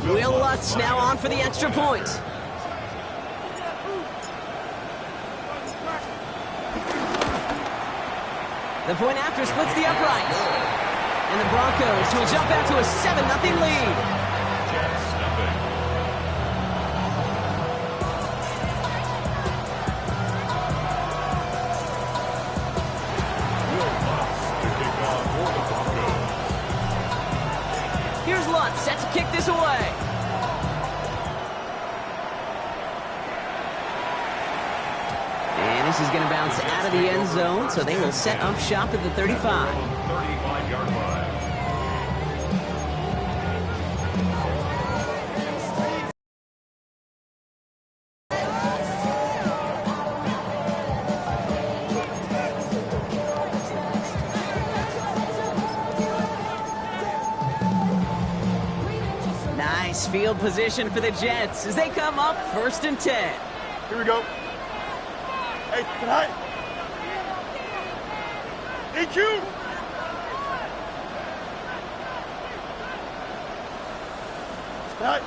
Will Lutz now on for the extra point. The point after splits the upright. And the Broncos will jump out to a 7-0 lead. Here's Lutz, set to kick this away. And this is going to bounce out of the end zone, so they will set up shop at the 35. 35-yard line. Nice field position for the Jets as they come up 1st and 10. Here we go. Hey, tonight. EQ. Tonight.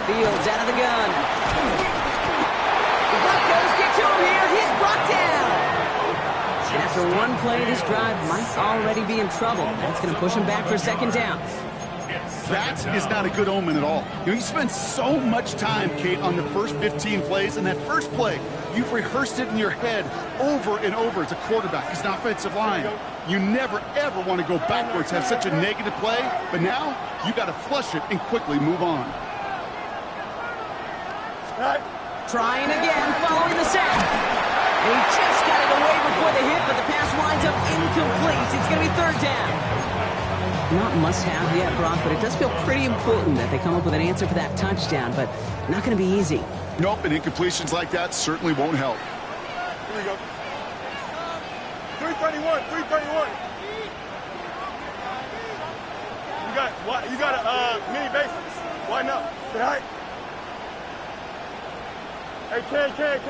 Fields out of the gun. The Broncos get to him here. He's brought down. And after one play, this drive might already be in trouble. That's going to push him back for 2nd down. That is not a good omen at all. You spend so much time, Kate, on the first 15 plays, and that first play, you've rehearsed it in your head over and over as a quarterback, as an offensive line. You never, ever want to go backwards, have such a negative play, but now you got to flush it and quickly move on. Trying again, following the sack. And he just got it away before the hit, but the pass winds up incomplete. It's going to be 3rd down. Not must-have yet, Brock, but it does feel pretty important that they come up with an answer for that touchdown, but not going to be easy. Nope, and incompletions like that certainly won't help. Here we go. 331, 331. You got a mini base. Why not? Say hi. Hey, Ken. Hey,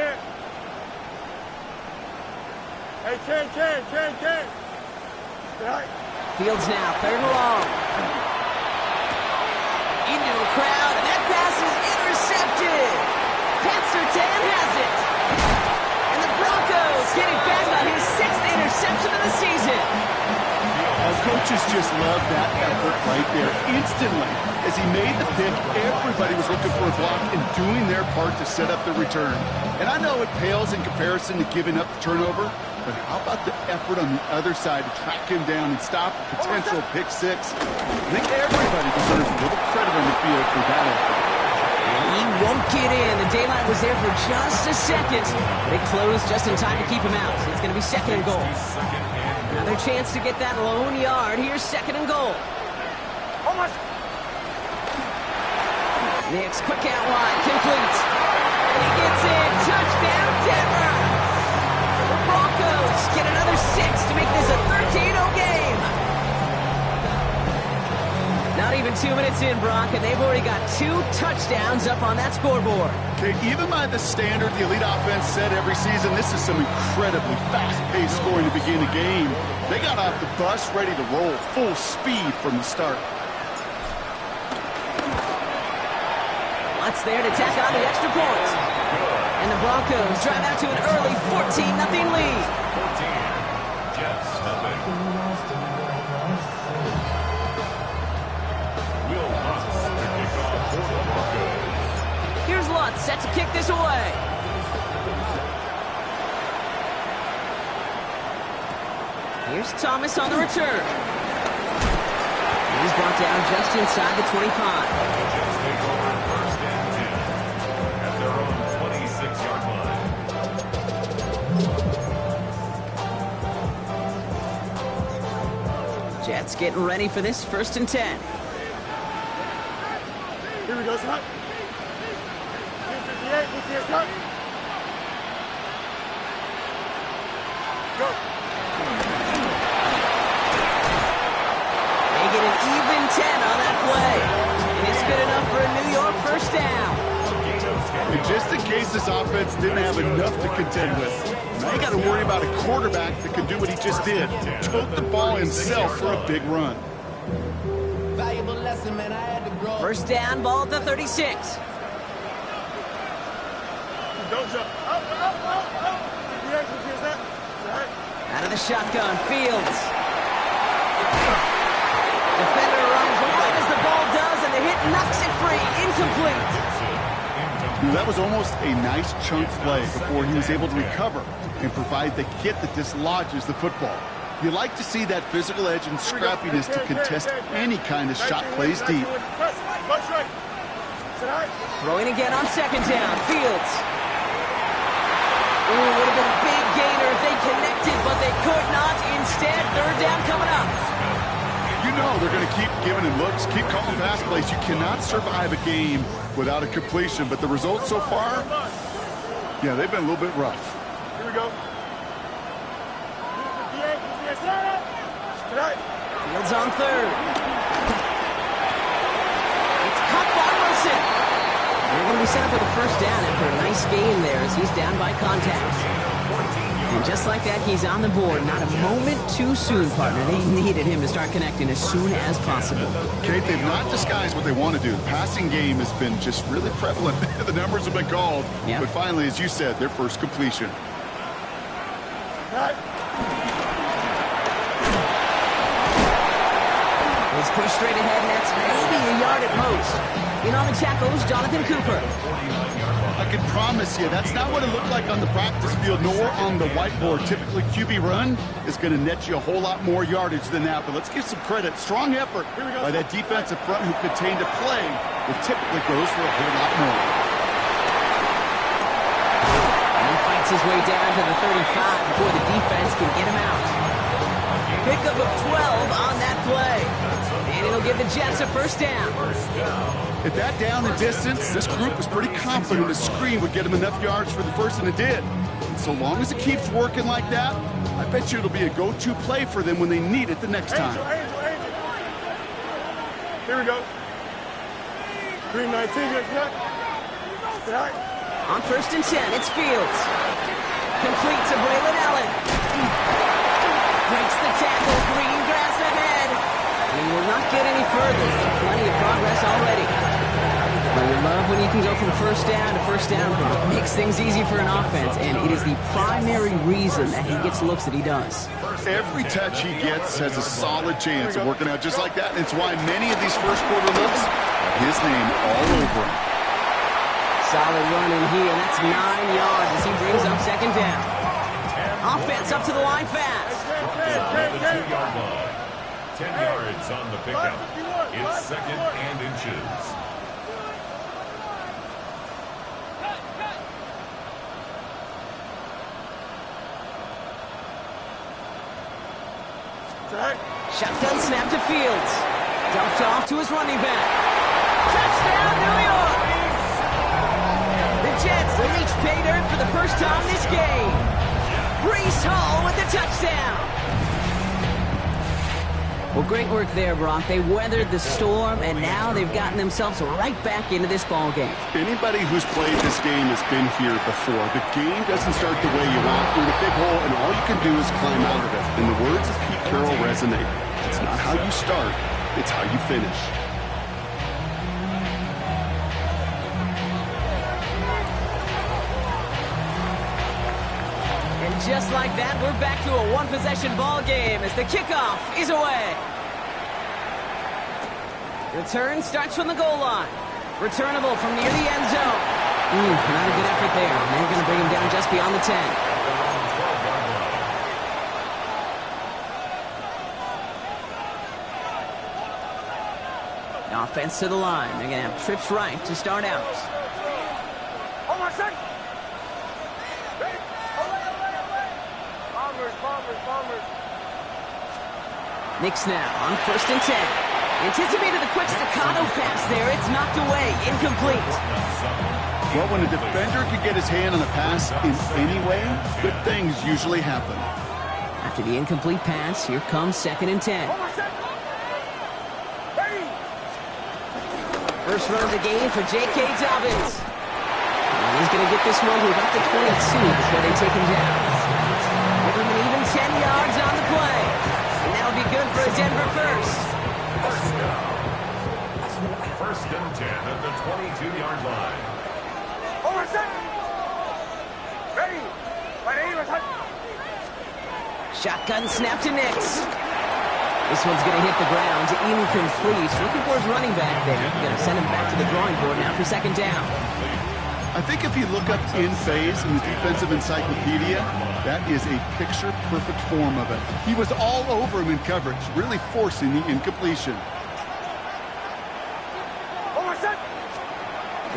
Ken. Say hi. Fields now, 3rd and long. Into a crowd, and that pass is intercepted. Pat Surtain has it. And the Broncos get it back on his 6th interception of the season. Coaches just love that effort right there. Instantly, as he made the pick, everybody was looking for a block and doing their part to set up the return. And I know it pales in comparison to giving up the turnover, but how about the effort on the other side to track him down and stop a potential pick 6? I think everybody deserves a little credit on the field for that effort. And he won't get in. The daylight was there for just a second, but it closed just in time to keep him out. It's going to be 2nd and goal. Another chance to get that lone yard. Here's 2nd and goal. Nix, quick out wide, complete. And he gets in. Touchdown, Denver. The Broncos get another 6 to make this a 13-0 game. Not even 2 minutes in, Brock, and they've already got 2 touchdowns up on that scoreboard. Okay, even by the standard the elite offense set every season, this is some incredibly fast-paced scoring to begin a game. They got off the bus ready to roll full speed from the start. Lutz there to tack on the extra point. And the Broncos drive out to an early 14-0 lead. 14, Jets, nothing. Will Lutz to kick off for the Broncos. Here's Lutz set to kick this away. Here's Thomas on the return. He's brought down just inside the 25. Jets take over 1st and 10 at their own 26-yard line. Jets getting ready for this 1st and 10. Here we go, son. 58, cut. Go. They get an even 10 on that play. And it's good enough for a New York 1st down. And just in case this offense didn't have enough to contend with, now you got to worry about a quarterback that could do what he just did, tote the ball himself for a big run. Valuable lesson, man. I had to grow First down, ball at the 36. Don't jump. Up. Yeah, here's that. Right. Out of the shotgun, Fields. Defender runs wide as the ball does, and the hit knocks it free. Incomplete. That was almost a nice chunk play before he was able to recover and provide the hit that dislodges the football. You like to see that physical edge and scrappiness to contest any kind of shot plays deep. Throwing again on second down, Fields. Ooh, would have been a big gainer if they connected, but they could not. Instead, third down coming up. You know they're going to keep giving him looks, keep calling pass plays. You cannot survive a game without a completion, but the results so far, yeah, they've been a little bit rough. Here we go. Fields on third. It's caught by Wilson. They're going to be set up with a first down after a nice game there as he's down by contact. And just like that, he's on the board. Not a moment too soon, partner. They needed him to start connecting as soon as possible. Kate, they've not disguised what they want to do. The passing game has been just really prevalent. The numbers have been called. Yep. But finally, as you said, their first completion. It's pushed straight ahead, and that's maybe a yard at most. In on the tackles, Jonathan Cooper. I can promise you, that's not what it looked like on the practice field, nor on the whiteboard. Typically, QB run is going to net you a whole lot more yardage than that. But let's give some credit. Strong effort by that defensive front who contained a play that typically goes for a whole lot more. And he fights his way down to the 35 before the defense can get him out. Pickup of 12 on that play. And it'll give the Jets a first down. At that down and distance, this group was pretty confident the screen would get them enough yards for the first, and it did. And so long as it keeps working like that, I bet you it'll be a go-to play for them when they need it the next time. Here we go. 319. On first and 10, it's Fields. Complete to Braylon Allen. Breaks the tackle, green grass ahead. And he will not get any further. Plenty of progress already. Well, you love when you can go from first down to first down, Brock. Makes things easy for an offense, and it is the primary reason that he gets looks that he does. Every touch he gets has a solid chance of working out just like that. And it's why many of these first quarter looks have his name all over them. Solid run in here, and that's 9 yards as he brings up second down. Offense up to the line fast. The 2-yard line. 10 yards on the pickup. It's second and inches. Shotgun snap to Fields. Dumped off to his running back. Touchdown, New York! The Jets reach pay dirt for the first time this game. Breece Hall with the touchdown. Well, great work there, Brock. They weathered the storm, and now they've gotten themselves right back into this ball game. Anybody who's played this game has been here before. The game doesn't start the way you want. You're in a big hole, and all you can do is climb out of it. And the words of Pete Carroll resonate. It's not how you start, it's how you finish. And just like that, we're back to a one-possession ball game as the kickoff is away. Return starts from the goal line. Returnable from near the end zone. Not a good effort there. They're going to bring him down just beyond the 10. Offense to the line. They're going to have trips right to start out. Oh, my second. Bombers. Knicks now on first and 10. Anticipated the quick staccato pass there. It's knocked away. Incomplete. Well, when a defender can get his hand on a pass in any way, good things usually happen. After the incomplete pass, here comes second and 10. First run of the game for J.K. Dobbins. And he's going to get this one to about the 22 before they take him down. Give him an even 10 yards on the play. And that'll be good for a Denver first. First and 10 at the 22-yard line. Over set. Ready. Shotgun snap to Nix. This one's going to hit the ground. Incomplete. Looking for his running back there. Going to send him back to the drawing board now for second down. I think if you look up in phase in the defensive encyclopedia, that is a picture-perfect form of it. He was all over him in coverage, really forcing the incompletion.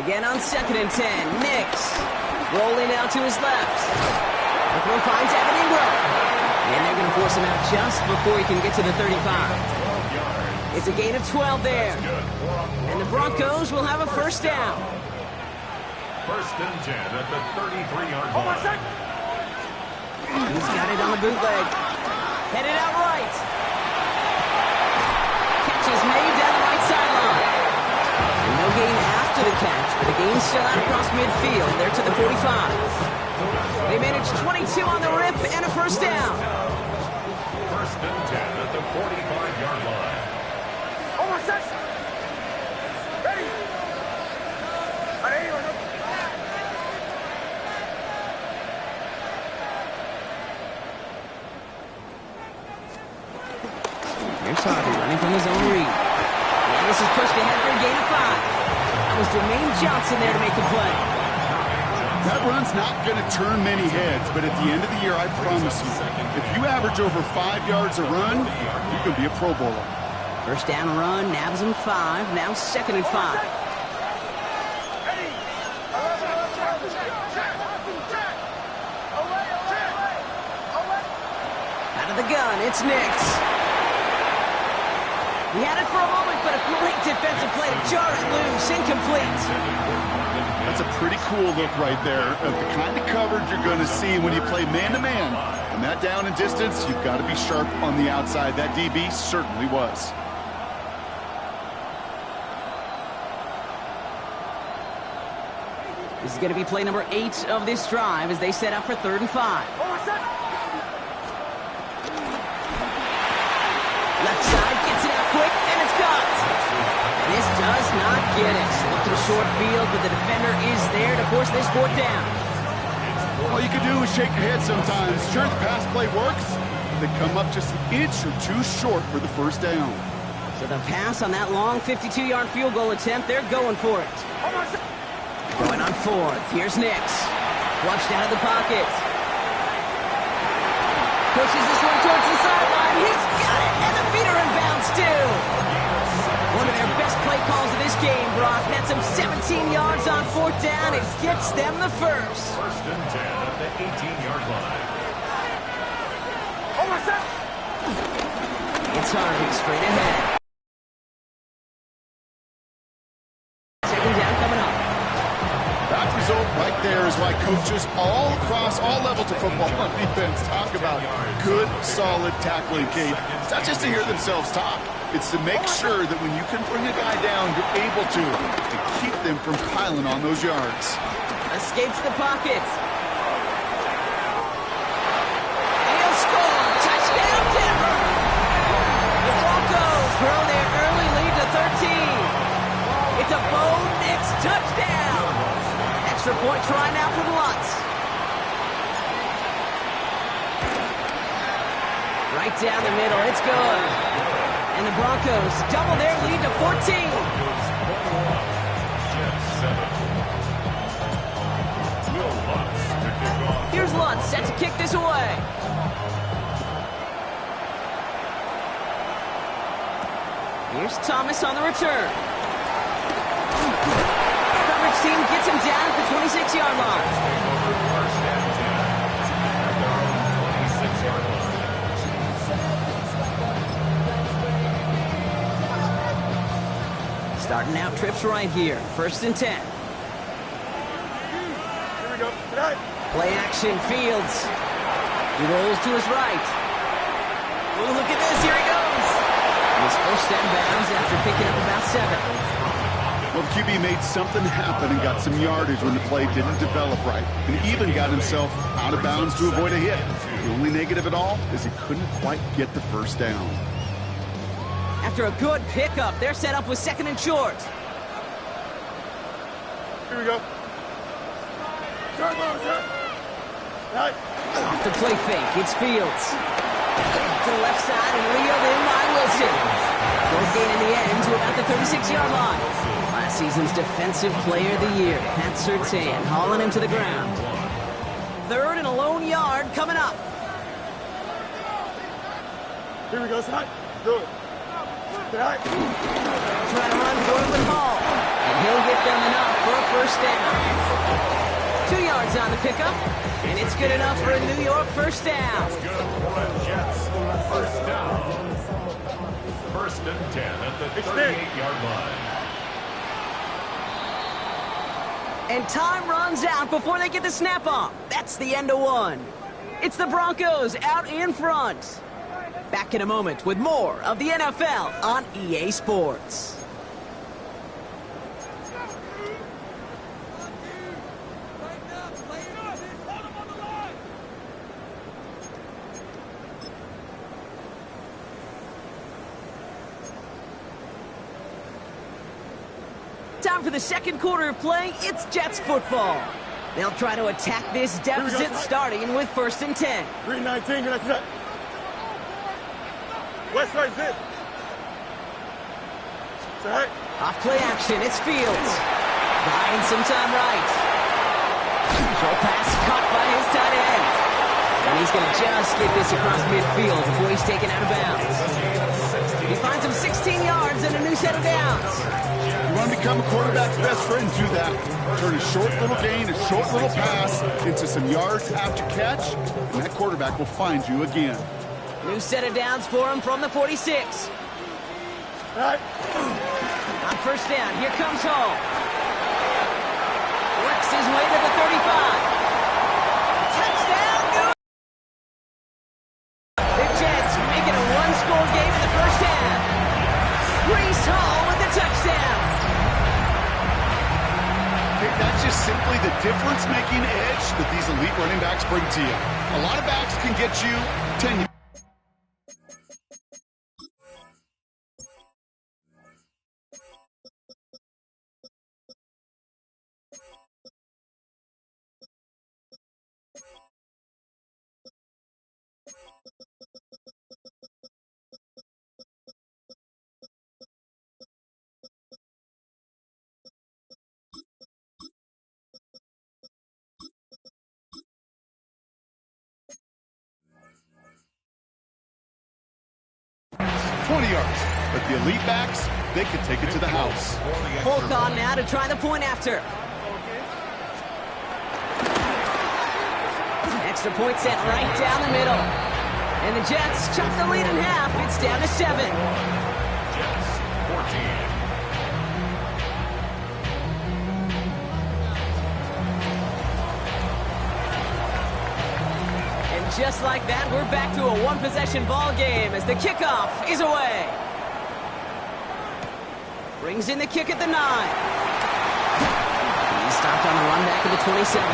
Again on second and 10. Nix rolling out to his left. The throw finds Evan Ingram. And they're going to force him out just before he can get to the 35. It's a gain of 12 there. And the Broncos will have a first down. First and 10 at the 33-yard line. He's got it on the bootleg. Headed out right. Catch is made down the right sideline. And no gain after the catch, but the gain still out across midfield. They're to the 45. They managed 22 on the rip and a first down. First and 10 at the 45-yard line. Here's Harvey running from his own read. And this is pushed ahead for a gain of 5. That was Jermaine Johnson there to make the play. That run's not going to turn many heads, but at the end of the year, I promise you, if you average over 5 yards a run, you can be a Pro Bowler. First down run, nabs him 5. Now second and 5. Out of the gun, it's Nix. He had it for a moment, but a great defensive play to jar it loose. Incomplete. That's a pretty cool look right there of the kind of coverage you're going to see when you play man-to-man. And that down and distance, you've got to be sharp on the outside. That DB certainly was. This is going to be play number 8 of this drive as they set up for third and 5. Left side gets it out quick, and it's caught. And this does not get it. Looking short field, but the defender is there to force this fourth down. All you can do is shake your head sometimes. Sure, the pass play works. They come up just an inch or two short for the first down. So the pass on that long 52-yard field goal attempt, they're going for it. Going on fourth. Here's Nix. Flushed out of the pocket. Pushes this one towards the sideline. He's got it, and the feet are in bounds, too. One of their best play calls of this game, Brock. Nets them 17 yards on fourth down and gets them the first. First and 10 at the 18-yard line. It's Harvey straight ahead. Second down coming up. That result right there is why coaches all across all levels of football on defense talk about good, solid tackling, Kate. It's not just to hear themselves talk. It's to make sure that when you can bring a guy down, you're able to keep them from piling on those yards. Escapes the pocket. He'll score. Touchdown, Denver. The Broncos grow their early lead to 13. It's a Bo Nix touchdown. Extra point try now from Lutz. Right down the middle. It's good. And the Broncos double their lead to 14. Here's Lutz set to kick this away. Here's Thomas on the return. Coverage team gets him down at the 26-yard line. Starting out trips right here. First and 10. Here we go. Tonight. Play action, Fields. He rolls to his right. Oh, look at this. Here he goes. His first down bounds after picking up about 7. Well, the QB made something happen and got some yardage when the play didn't develop right. And even got himself out of bounds to avoid a hit. The only negative at all is he couldn't quite get the first down. After a good pickup, they're set up with second and short. Here we go. Turn, turn. Right. Off the play fake, it's Fields. To the left side and reeled in by Wilson. Goal gain in the end to about the 36-yard line. Last season's Defensive Player of the Year, Pat Surtain, hauling him to the ground. Third and a lone yard coming up. Here we go, side. Do it. Right. Trying to run for it with Hall. And he'll get them enough for a first down. 2 yards on the pickup. And it's good enough for a New York first down. It's good for the Jets. First down. First and 10 at the 38-yard line. And time runs out before they get the snap off. That's the end of one. It's the Broncos out in front. Back in a moment with more of the NFL on EA Sports. Time for the second quarter of play. It's Jets football. They'll try to attack this deficit starting with first and 10. 319, good luck. West side's it. Right. Off play action, it's Fields. Buying some time right. Short pass caught by his tight end. And he's going to just get this across midfield before he's taken out of bounds. He finds him 16 yards and a new set of downs. You want to become a quarterback's best friend, do that. Turn a short little gain, a short little pass into some yards after catch, and that quarterback will find you again. New set of downs for him from the 46. Right. On first down, here comes Hall. Works his way to the 35. Touchdown! The Jets make it a one-score game in the first half. Breece Hall with the touchdown. That's just simply the difference-making edge that these elite running backs bring to you. A lot of backs can get you 10 yards. 20 yards. But the elite backs, they can take it to the house. Hulk on now to try the point after. Extra point set right down the middle. And the Jets chop the lead in half. It's down to 7. Jets 14. Just like that, we're back to a one-possession ball game as the kickoff is away. Brings in the kick at the 9. He's stopped on the run back at the 27.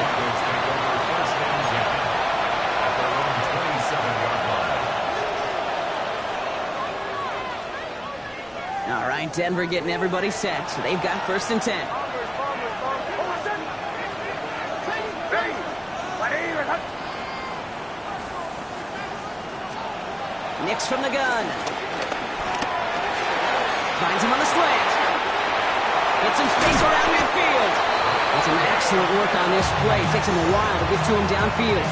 All right, Denver getting everybody set. So they've got first and 10. Nix from the gun. Finds him on the slant. Gets some space around midfield. That's some excellent work on this play. Takes him a while to get to him downfield.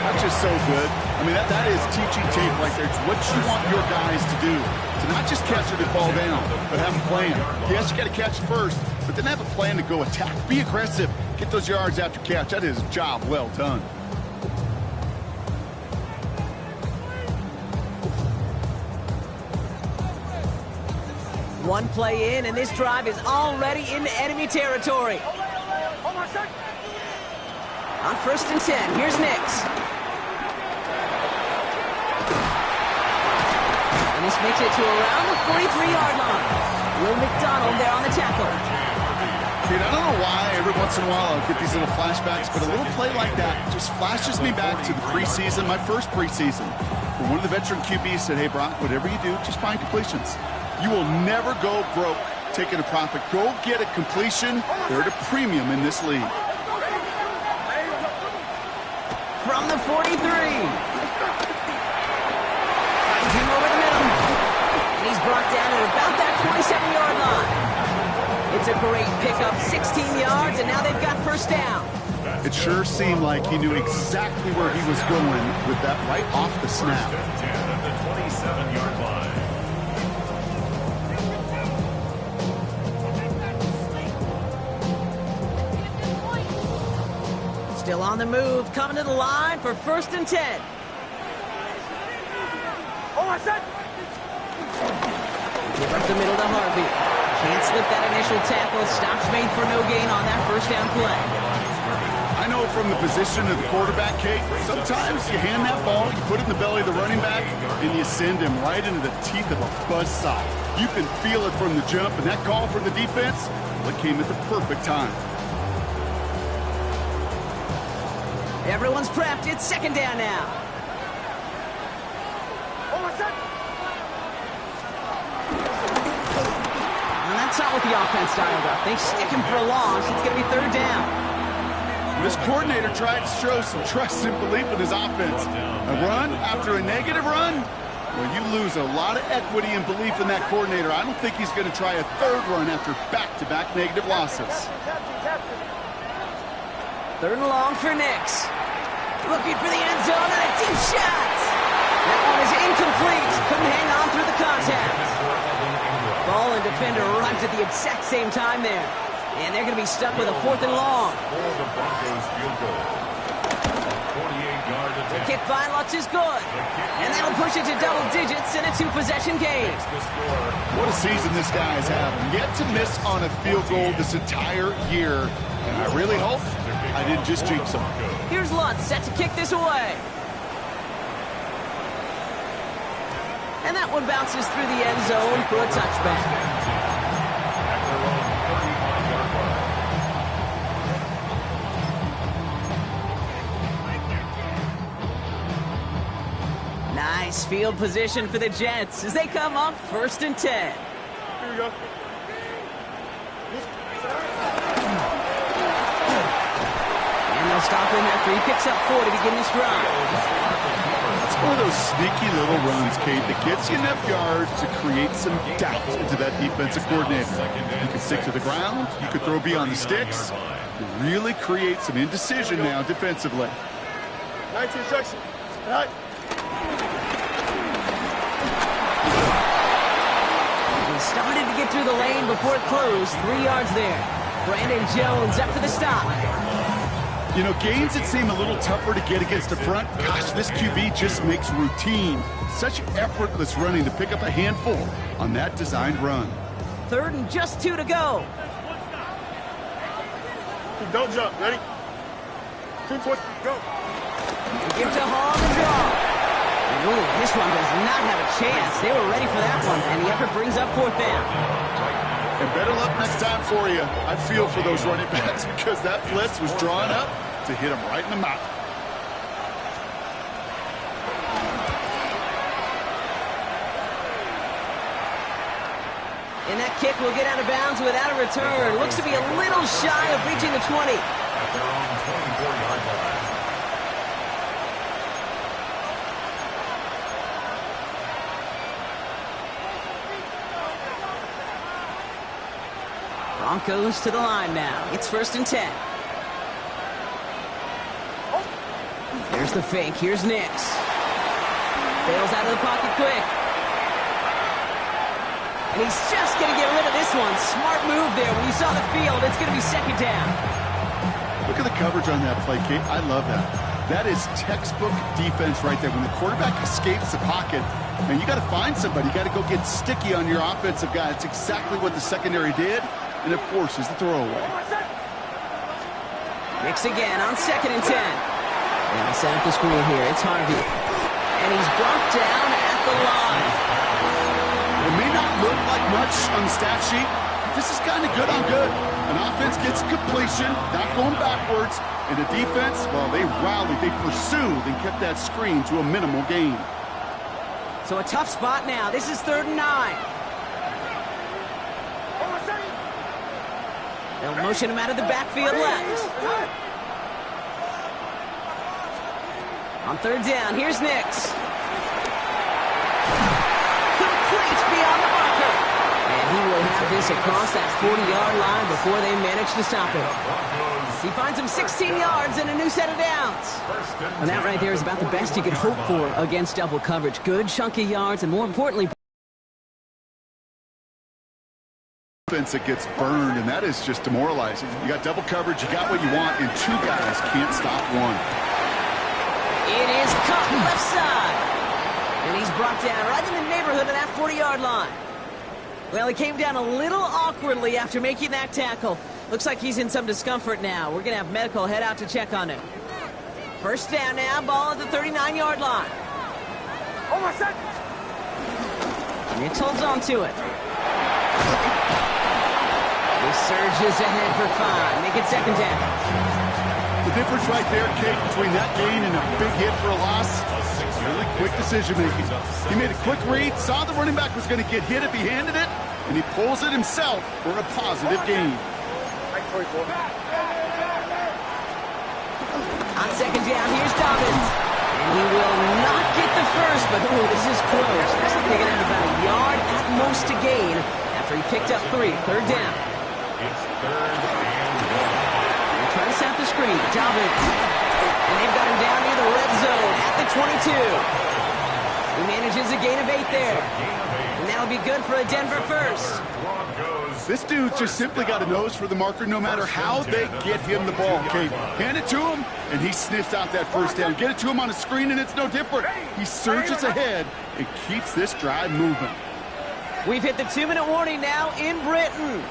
That's just so good. I mean, that is teaching tape right there. It's what you want your guys to do. To not just catch it and fall down, but have a plan. Yes, you got to catch it first, but then have a plan to go attack. Be aggressive. Get those yards after catch. That is a job well done. One play in, and this drive is already into enemy territory. On first and 10, here's Nix. And this makes it to around the 43-yard line. Will McDonald there on the tackle. Dude, I don't know why every once in a while I'll get these little flashbacks, but a little play like that just flashes me back to the preseason, my first preseason, where one of the veteran QBs said, hey, Brock, whatever you do, just find completions. You will never go broke taking a profit. Go get a completion. They're at a premium in this league. From the 43. Finds him over the middle. And he's brought down at about that 27-yard line. It's a great pickup, 16 yards, and now they've got first down. It sure seemed like he knew exactly where he was going with that right off the snap. 10 at the 27-yard line. Still on the move, coming to the line for 1st and 10. Give up the middle to Harvey. Can't slip that initial tackle. Stops made for no gain on that first down play. I know from the position of the quarterback, Kate, sometimes you hand that ball, you put it in the belly of the running back, and you send him right into the teeth of a buzzsaw. You can feel it from the jump, and that call from the defense, well, it came at the perfect time. Everyone's prepped. It's 2nd down now. And that's not what the offense dialed up. They stick him for a loss. It's going to be 3rd down. This coordinator tried to show some trust and belief in his offense. A run after a negative run? Well, you lose a lot of equity and belief in that coordinator. I don't think he's going to try a 3rd run after back-to-back negative losses. 3rd and long for Nix. Looking for the end zone and a deep shot. That one is incomplete. Couldn't hang on through the contact. Ball and defender arrived at the exact same time there. And they're going to be stuck with a 4th and long. For the Broncos field goal. 48-yard The attempt. kick by Lutz is good. And that'll push it to double digits in a 2-possession game. The score. What a season this guy is having. Yet to miss on a field goal this entire year. And I really hope I didn't just jinx him. Here's Lutz set to kick this away. And that one bounces through the end zone for a touchback. At their own 35-yard line. Nice field position for the Jets as they come up 1st and 10. Here we go. And they'll stop him after he picks up 4 to begin this drive. It's one of those sneaky little runs, Kate, that gets you enough yards to create some doubt into that defensive coordinator. You can stick to the ground. You could throw beyond the sticks. You really create some indecision now defensively. 19 instruction. Right. He started to get through the lane before it closed. 3 yards there. Brandon Jones up for the stop. You know, gains that seem a little tougher to get against the front, gosh, this QB just makes routine. Such effortless running to pick up a handful on that designed run. 3rd and just 2 to go. Don't jump. Ready? 2 points. Go. Give to Hall and draw. And ooh, this one does not have a chance. They were ready for that one, and the effort brings up 4th down. And better luck next time for you. I feel for those running backs because that blitz was drawn up to hit him right in the mouth. And that kick will get out of bounds without a return. Looks to be a little shy of reaching the 20. At their own 24-yard line. Broncos to the line now. It's 1st and 10. There's the fake. Here's Nix. Bails out of the pocket quick. And he's just going to get rid of this one. Smart move there. When you saw the field, it's going to be 2nd down. Look at the coverage on that play, Kate. I love that. That is textbook defense right there. When the quarterback escapes the pocket, man, you got to find somebody. You got to go get sticky on your offensive guy. It's exactly what the secondary did, and it forces the throwaway. Nix again on 2nd and 10. And I'll set up the screen here. It's Harvey. And he's brought down at the line. It may not look like much on the stat sheet. This is kind of good on good. An offense gets completion, not going backwards. And the defense, well, they rallied, they pursued, and kept that screen to a minimal gain. So a tough spot now. This is 3rd and 9. They'll motion him out of the backfield left. On third down, here's Nix. Complete beyond the marker. And he will have this across that 40-yard line before they manage to stop him. He finds him 16 yards and a new set of downs. And that right there is about the best you could hope for against double coverage. Good chunky yards, and more importantly, offense that gets burned, and that is just demoralizing. You got double coverage, you got what you want, and two guys can't stop one. It is caught left side. And he's brought down right in the neighborhood of that 40-yard line. Well, he came down a little awkwardly after making that tackle. Looks like he's in some discomfort now. We're going to have medical head out to check on him. First down now, ball at the 39-yard line. Oh, my second. Nix holds on to it. He surges ahead for 5. Make it second down. The difference right there, Kate, between that gain and a big hit for a loss, really quick decision-making. He made a quick read, saw the running back was going to get hit if he handed it, and he pulls it himself for a positive gain. On second down, here's Dobbins. And he will not get the first, but this is close. Looks like they're going to have about a yard at most to gain after he picked up 3. Third down. It's third and 1. They're trying to set the screen. Dobbins. And they've got him down near the red zone at the 22. He manages a gain of 8 there. And that'll be good for a Denver first. This dude's just simply got a nose for the marker no matter how they get him the ball, Kate. Hand it to him, and he sniffs out that first down. Get it to him on a screen, and it's no different. He surges ahead and keeps this drive moving. We've hit the 2-minute warning now in Britain.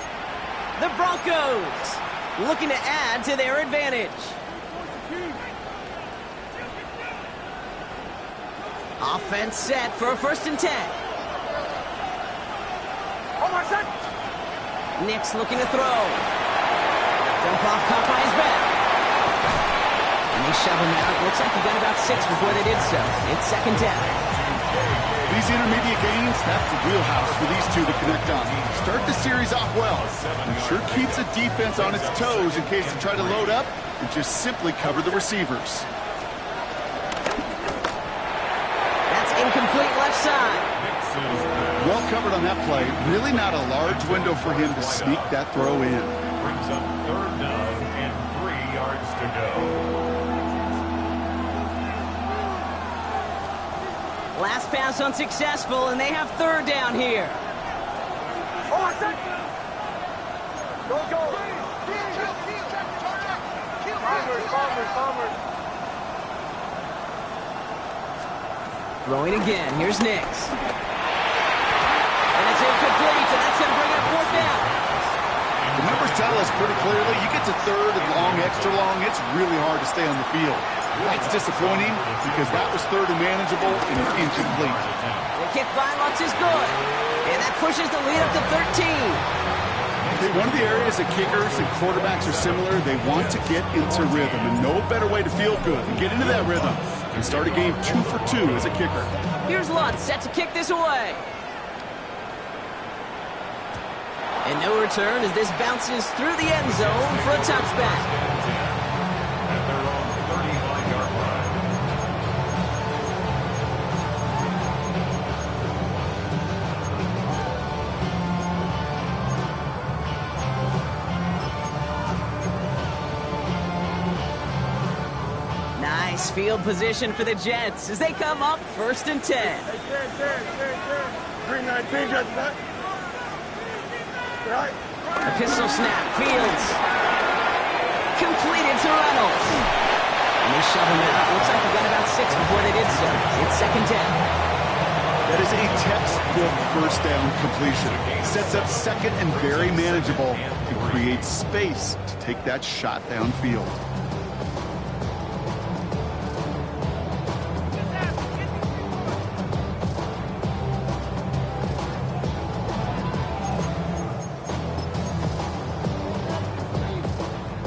The Broncos looking to add to their advantage. Offense set for a 1st and 10. Oh, my second. Nix looking to throw. Jump off caught by his back. And they shove him out. Looks like he got about 6 before they did so. It's second down. These intermediate gains, that's the wheelhouse for these two to connect on. Start the series off well. And sure keeps the defense on its toes in case they try to load up and just simply cover the receivers. That's incomplete left side. Well covered on that play. Really not a large window for him to sneak that throw in. Brings up third down and 3 yards to go. Last pass unsuccessful, and they have third down here. Oh, my second. Go, go. Bombers. Throwing again. Here's Nix. And it's incomplete, and that's going to bring up 4th down. The numbers tell us pretty clearly, you get to third and long, extra long, it's really hard to stay on the field. It's disappointing because that was third and manageable and incomplete. The kick by Lutz is good, and that pushes the lead up to 13. Okay, one of the areas that kickers and quarterbacks are similar, they want to get into rhythm, and no better way to feel good than get into that rhythm and start a game 2 for 2 as a kicker. Here's Lutz set to kick this away. And no return as this bounces through the end zone for a touchback. And they're on the 35-yard line. Nice field position for the Jets as they come up 1st and 10. Hey, 10. 319, just that. Right. A pistol snap, Fields. Completed to Reynolds. And they shove him out. Looks like he got about 6 before they did so. It's second down. That is a textbook first down completion. Sets up second and very manageable and creates space to take that shot downfield.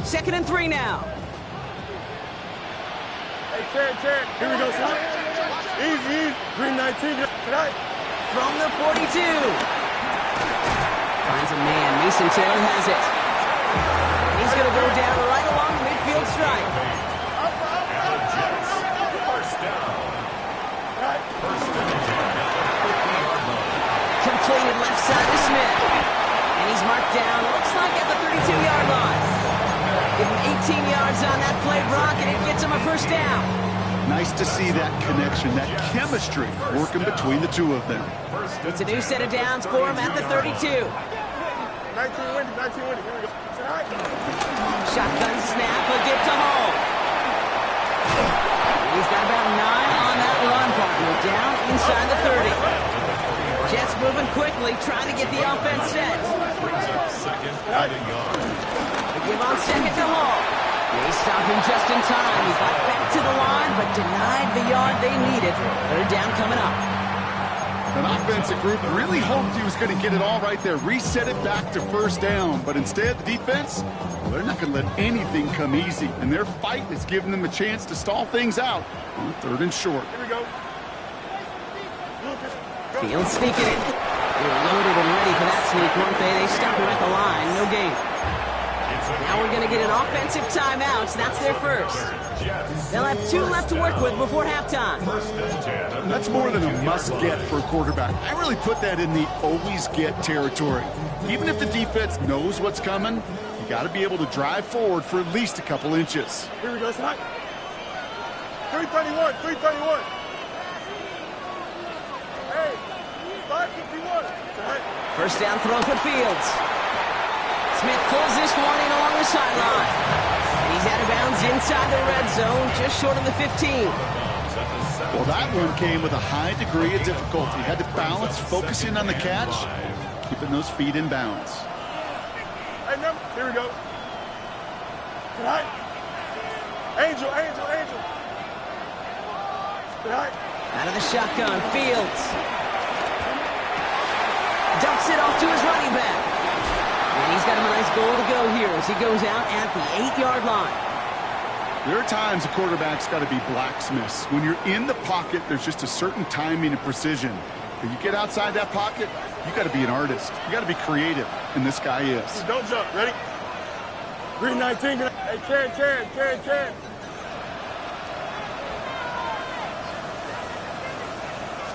Second and 3 now. Hey, 10. Here we go, son. Easy. 319, right. From the 42. Finds a man. Mason Taylor has it. And he's going to go down right along the midfield stripe. And the Jets, first down. First and 10 at the 50-yard line. Completed left side to Smith. And he's marked down, looks like at the 32-yard line. Give him 18 yards on that play, Brock, and it gets him a first down. Nice to see that connection, that chemistry working between the two of them. It's a new set of downs for him at the 32. 19 winning, 19 winning. Here we go. Shotgun snap, a give to Hall. He's got about 9 on that run, partner. Down inside the 30. Jets moving quickly, trying to get the offense set. Brings up second and a yard. They give on second to Hall. They stop him just in time. He got back to the line, but denied the yard they needed. Third down coming up. An offensive group really hoped he was going to get it all right there, reset it back to first down. But instead, the defense, well, they're not going to let anything come easy. And their fight is giving them a chance to stall things out on third and short. Here we go. Fields sneaking in. They're loaded and ready for that sneak, weren't they? They stop him at the line. No gain. Now we're going to get an offensive timeout. So that's their first. They'll have 2 left to work with before halftime. That's more than a must-get for a quarterback. I really put that in the always-get territory. Even if the defense knows what's coming, you got to be able to drive forward for at least a couple inches. Here we go, son. 331, 331. Hey, 551. First down throw for Fields. Smith pulls this one in along the sideline. And he's out of bounds inside the red zone, just short of the 15. Well, that one came with a high degree of difficulty. Had to balance, focusing on the catch, keeping those feet in bounds. Hey, number. Here we go. Right. Angel, Angel, Angel. Right. Out of the shotgun, Fields. Dumps it off to his running back. And he's got him a nice goal to go here as he goes out at the 8-yard line. There are times a quarterback's got to be blacksmiths. When you're in the pocket, there's just a certain timing and precision. But you get outside that pocket, you got to be an artist. You got to be creative, and this guy is. Don't jump. Ready? Green 19. Hey, Can.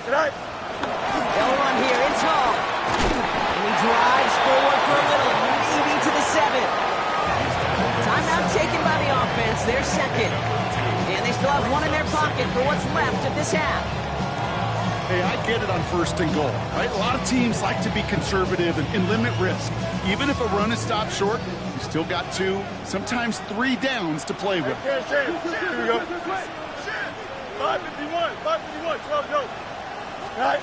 Good night. They'll run here. It's Hall. And he drives forward for a little, maybe to the 7. Timeout taken by the offense. They're second. And they still have 1 in their pocket for what's left of this half. Hey, I get it on first and goal, right? A lot of teams like to be conservative and limit risk. Even if a run is stopped short, you still got 2, sometimes 3 downs to play with. Here we go. 551, 12 go. Right.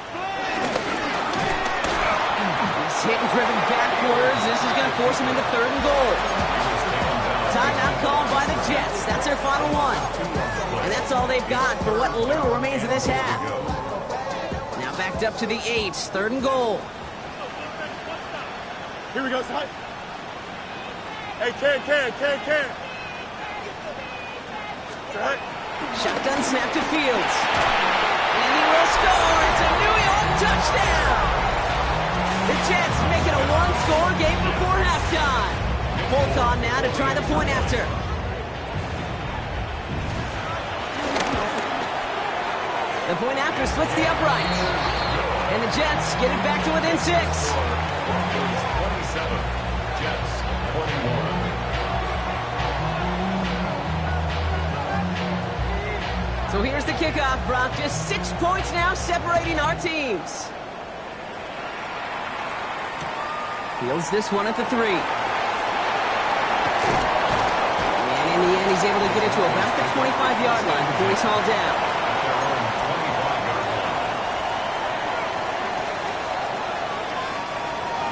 He's hit and driven backwards. This is going to force him into 3rd and goal. Timeout called by the Jets. That's their final one. And that's all they've got for what little remains of this half. Now backed up to the 8, 3rd and goal. Here we go, son. Hey, Can. Right. Shotgun snap to Fields. And he will score. It's a New York touchdown. The Jets make it a 1-score game before halftime. Folk on now to try the point after. The point after splits the upright. And the Jets get it back to within 6. 27, Jets 21. So here's the kickoff, Brock. Just 6 points now separating our teams. Fields this one at the 3. And in the end, he's able to get it to about the 25-yard line before he's hauled down.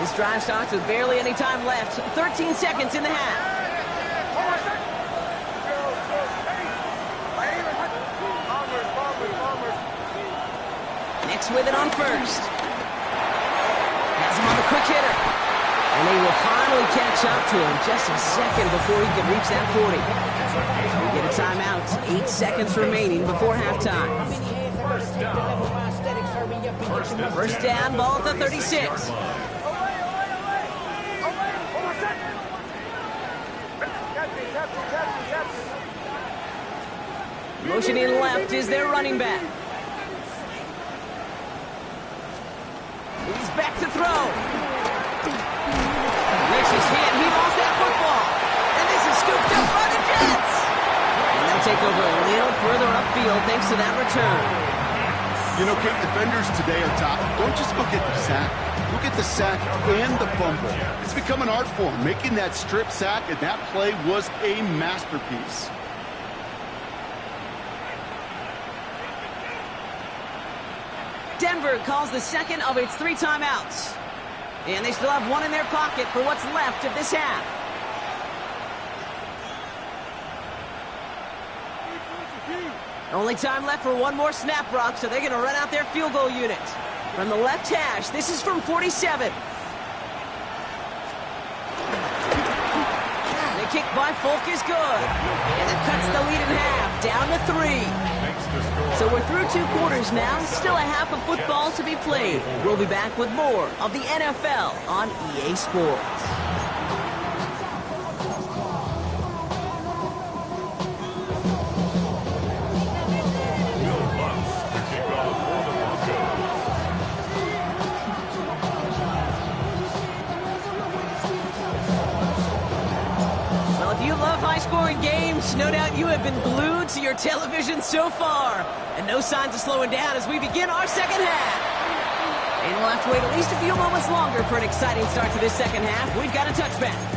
This drive starts with barely any time left. 13 seconds in the half. Nix with it on first. Has him on the quick hitter. And they will finally catch up to him just a second before he can reach that 40. We get a timeout. 8 seconds remaining before halftime. First down, ball at the 36. Motioning left is their running back. He's back to throw. Makes his hand. He lost that football. And this is scooped up by the Jets. And they'll take over a little further upfield thanks to that return. You know, Kate, defenders today are top. Don't just go get the sack. Go get the sack and the fumble. It's become an art form. Making that strip sack, and that play was a masterpiece. Denver calls the second of its 3 timeouts. And they still have one in their pocket for what's left of this half. Only time left for one more snap, Brock, so they're going to run out their field goal unit. From the left hash, this is from 47. The kick by Folk is good. And it cuts the lead in half, down to 3. So we're through 2 quarters now, still a half of football to be played. We'll be back with more of the NFL on EA Sports. High-scoring games, no doubt you have been glued to your television so far. And no signs of slowing down as we begin our second half. And we'll have to wait at least a few moments longer for an exciting start to this second half. We've got a touchback.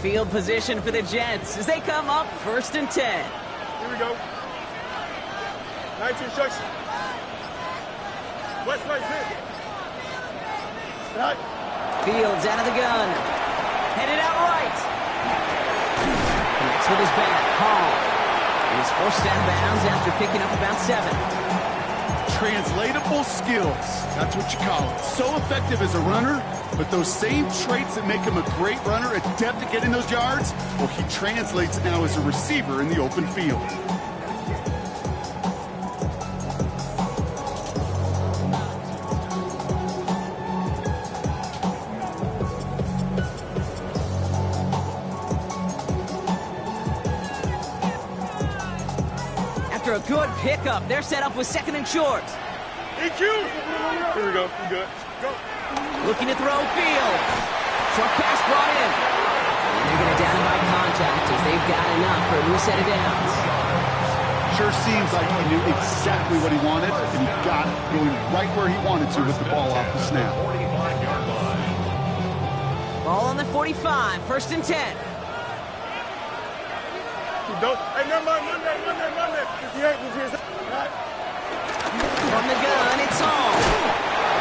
Field position for the Jets as they come up 1st and 10. Here we go. 19 instruction. West right here. Right. Fields out of the gun. Headed out right. Connects with his back. Hall. And he's forced out of bounds after picking up about 7. Translatable skills. That's what you call it. So effective as a runner, but those same traits that make him a great runner, adept at getting those yards, well, he translates now as a receiver in the open field. After a good pickup, they're set up with 2nd and short. EQ! Here we go. You good. Go. Looking to throw field. Short pass brought in. And they're going to down him by contact as they've got enough for a new set of downs. Sure seems like he knew exactly what he wanted, and he got it, going right where he wanted to with the ball off the snap. Ball on the 45, 1st and 10. Hey, never mind, run that. Right. From the gun, it's Hall.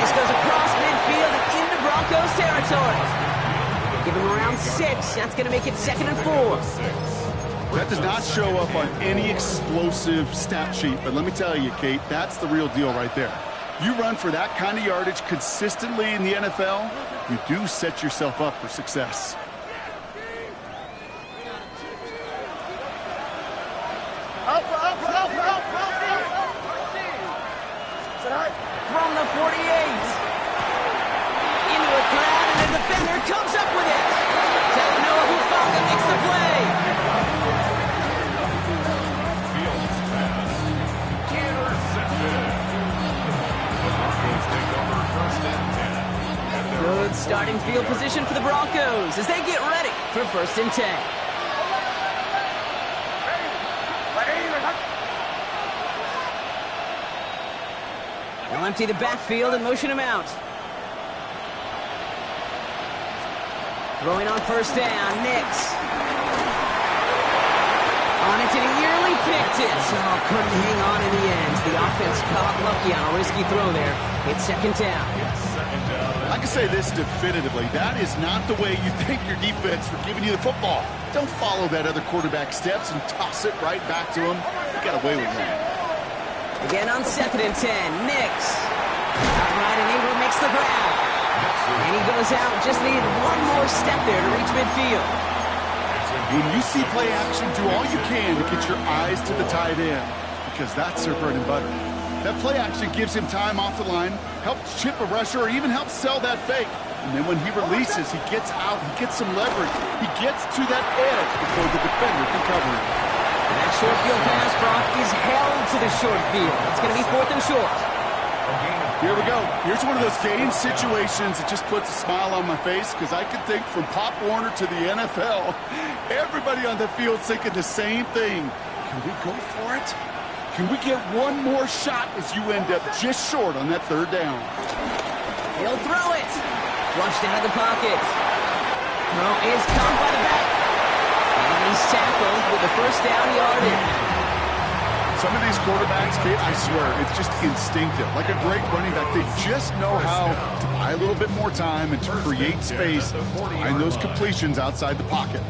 This goes across midfield and into Broncos territory. Give him around 6. That's going to make it 2nd and 4. That does not show up on any explosive stat sheet, but let me tell you, Kate, that's the real deal right there. You run for that kind of yardage consistently in the NFL, you do set yourself up for success. From the 48. Into a crowd, and the defender comes up with it. Talanoa Hufanga makes the play. Fields pass. Intercepted. The Broncos take over 1st and 10. Good starting field position for the Broncos as they get ready for 1st and 10. They'll empty the backfield and motion him out. Throwing on 1st down, Nix. On it, and he nearly picked it. Oh, couldn't hang on in the end. The offense caught lucky on a risky throw there. It's 2nd down. I can say this definitively. That is not the way you thank your defense for giving you the football. Don't follow that other quarterback steps and toss it right back to him. You got away with that. Again on 2nd and 10. Nix. Outright, and Ingram makes the grab. And he goes out. Just needed one more step there to reach midfield. When you see play action, do all you can to get your eyes to the tight end, because that's their bread and butter. That play action gives him time off the line, helps chip a rusher, or even helps sell that fake. And then when he releases, he gets out, he gets some leverage. He gets to that edge before the defender can cover him. And that short field pass, Brock, is held to the short field. It's going to be 4th and short. Here we go. Here's one of those game situations that just puts a smile on my face, because I can think from Pop Warner to the NFL, everybody on the field thinking the same thing. Can we go for it? Can we get one more shot as you end up just short on that 3rd down? He'll throw it. Flushed out of the pocket. Throw is caught by the back. And he's tackled with the 1st down yardage. Some of these quarterbacks, Kate, I swear, it's just instinctive. Like a great running back, they just know how to buy a little bit more time and to create space to find those completions outside the pocket.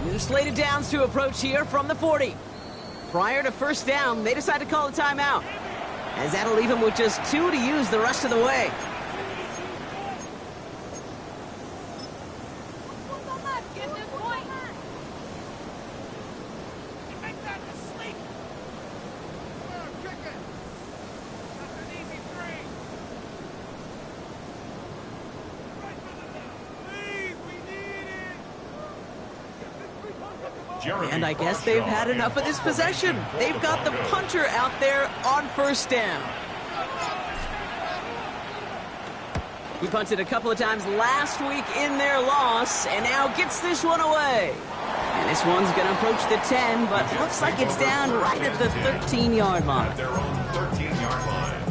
New slated downs to approach here from the 40. Prior to first down, they decide to call a timeout, as that'll leave him with just 2 to use the rest of the way. And I guess they've had enough of this possession. They've got the punter out there on first down. He punted a couple of times last week in their loss, and now gets this one away. And this one's going to approach the 10, but looks like it's down right at the 13-yard line. At their own 13-yard line.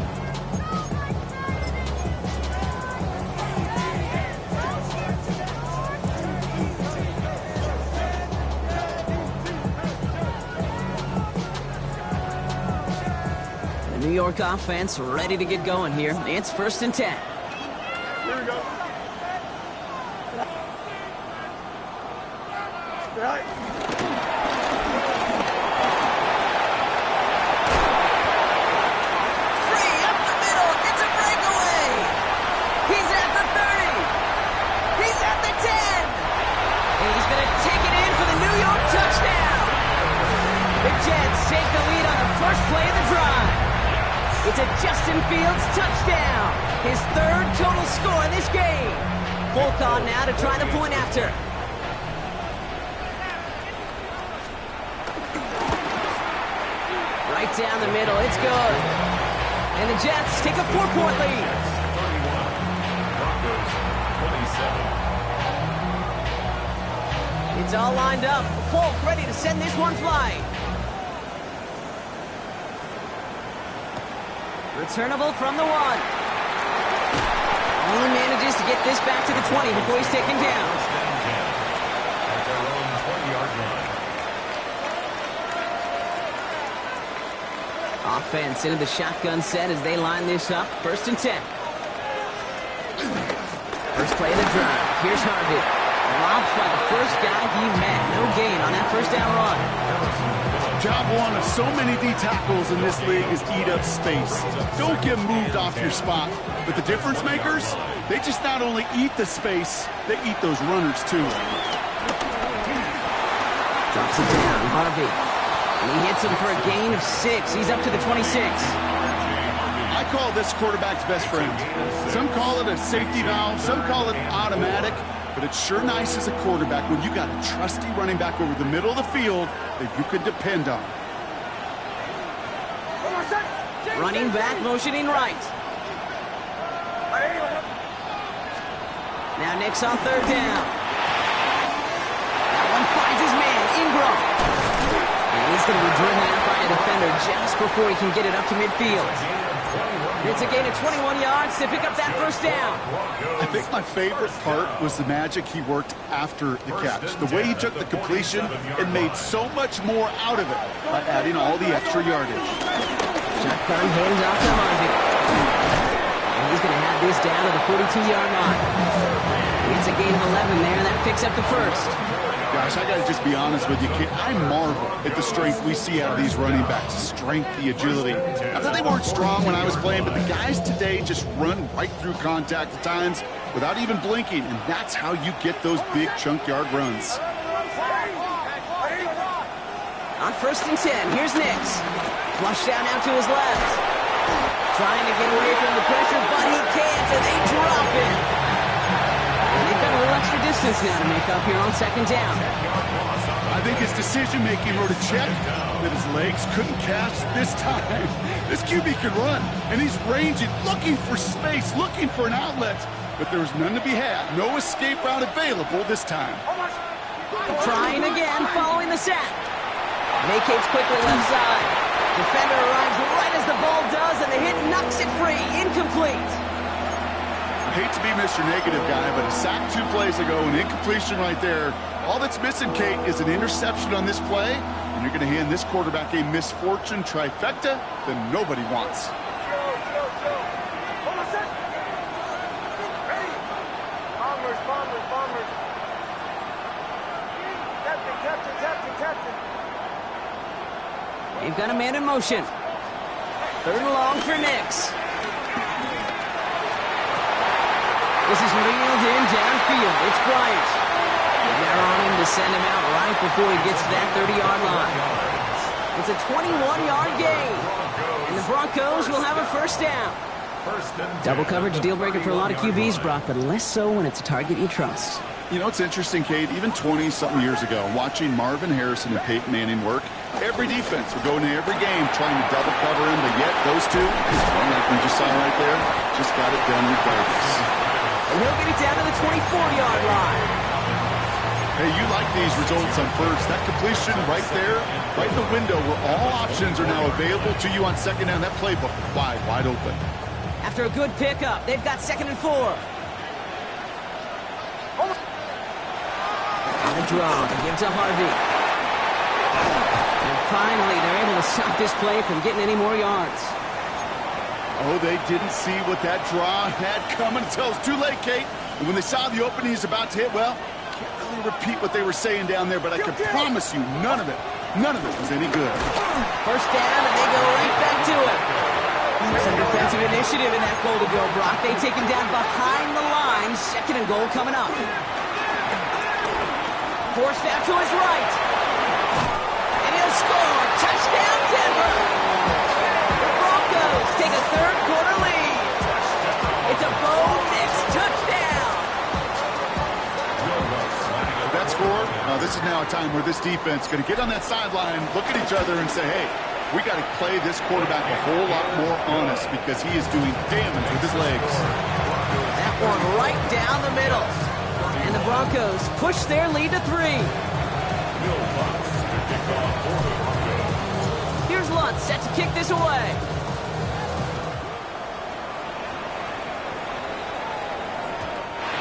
New York offense ready to get going here. It's 1st and 10. Here we go. Right. Free up the middle. It's a breakaway. He's at the 30. He's at the 10. And he's going to take it in for the New York touchdown. The Jets take the lead on the first play of the drive. It's a Justin Fields touchdown. His 3rd total score in this game. Folk on now to try the point after. Right down the middle. It's good. And the Jets take a 4-point lead. 31. Broncos 27. It's all lined up. Folk ready to send this one flying. Returnable from the 1. Only manages to get this back to the 20 before he's taken down. First and 10. At their own 20-yard line. Offense into the shotgun set as they line this up. 1st and 10. First play of the drive. Here's Harvey. Robbed by the first guy he met. No gain on that first down run. Job one of so many D tackles in this league is eat up space. Don't get moved off your spot. But the difference makers, they just not only eat the space, they eat those runners too. Drops it down, Harvey. And he hits him for a gain of 6. He's up to the 26. I call this quarterback's best friend. Some call it a safety valve, some call it automatic. But it's sure nice as a quarterback when you got a trusty running back over the middle of the field that you can depend on. Running back motioning right. Now Nick's on 3rd down. That one finds his man, Ingram. And he's going to be driven out by a defender just before he can get it up to midfield. It's a gain of 21 yards to pick up that first down. I think my favorite part was the magic he worked after the catch. The way he took the completion and made so much more out of it by adding all the extra yardage. Shotgun hands off to Harvey. And he's going to have this down to the 42-yard line. It's a gain of 11 there. That picks up the first. Gosh, I got to just be honest with you, kid. I marvel at the strength we see out of these running backs. Strength, the agility. I thought they weren't strong when I was playing, but the guys today just run right through contact at times without even blinking, and that's how you get those big chunk yard runs. On 1st and 10, here's Nix. Flush down out to his left. Trying to get away from the pressure, but he can't, and they drop it. And they've got a little extra distance now to make up here on 2nd down. I think his decision-making wrote a check that his legs couldn't catch this time. This QB can run, and he's ranging, looking for space, looking for an outlet. But there was none to be had. No escape route available this time. Trying again, following the sack. Vacates quickly left side. Defender arrives right as the ball does, and the hit knocks it free. Incomplete. I hate to be Mr. Negative guy, but a sack 2 plays ago, an incompletion right there. All that's missing, Kate, is an interception on this play, and you're going to hand this quarterback a misfortune trifecta that nobody wants. They've got a man in motion. Third and long for Nix. This is reeled in downfield. It's Bryant. And they're on him to send him out right before he gets to that 30-yard line. It's a 21-yard gain. And the Broncos will have a first down. Double coverage deal breaker for a lot of QBs, Brock, but less so when it's a target you trust. You know, it's interesting, Kate, even 20-something years ago, watching Marvin Harrison and Peyton Manning work, every defense would go into every game trying to double cover him, but yet those two, well, like we just saw right there, just got it done regardless. And he'll get it down to the 24-yard line. Hey, you like these results on first. That completion right there, right in the window where all options are now available to you on second down. That playbook wide open. After a good pickup, they've got 2nd and 4. And a draw to give to Harvey. And finally, they're able to stop this play from getting any more yards. Oh, they didn't see what that draw had coming until it was too late, Kate. And when they saw the opening he's about to hit, well, can't really repeat what they were saying down there, but I can promise you none of it was any good. First down, and they go right back to it. Some defensive initiative in that goal to go, Brock. They take him down behind the line. 2nd and goal coming up. Forced out to his right. And he'll score. Touchdown, Denver. The Broncos take a third-quarter lead. It's a Bo Nix touchdown. That score, this is now a time where this defense is going to get on that sideline, look at each other, and say, hey, we got to play this quarterback a whole lot more honest because he is doing damage with his legs. That one right down the middle. And the Broncos push their lead to 3. Here's Lutz set to kick this away.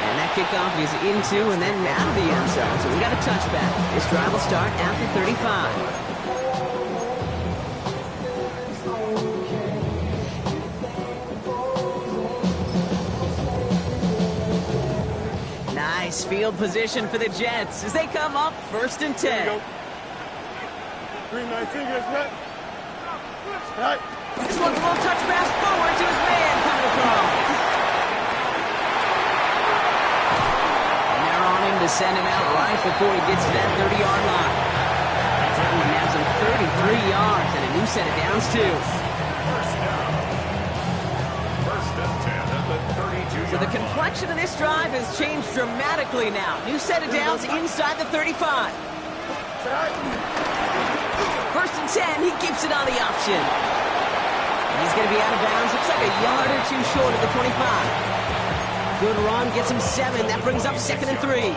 And that kickoff is into and then out of the end zone. So we got a touchback. This drive will start after 35. Nice field position for the Jets as they come up 1st and 10. 319 gets net. Right. This one's a little touch pass forward to his man coming across. And they're on him to send him out right before he gets to that 30-yard line. That one nabs him 33 yards and a new set of downs, too. So the complexion of this drive has changed dramatically now. New set of downs inside the 35. 1st and 10, he keeps it on the option. And he's going to be out of bounds. Looks like a yard or two short of the 25. Good run, gets him 7. That brings up 2nd and 3.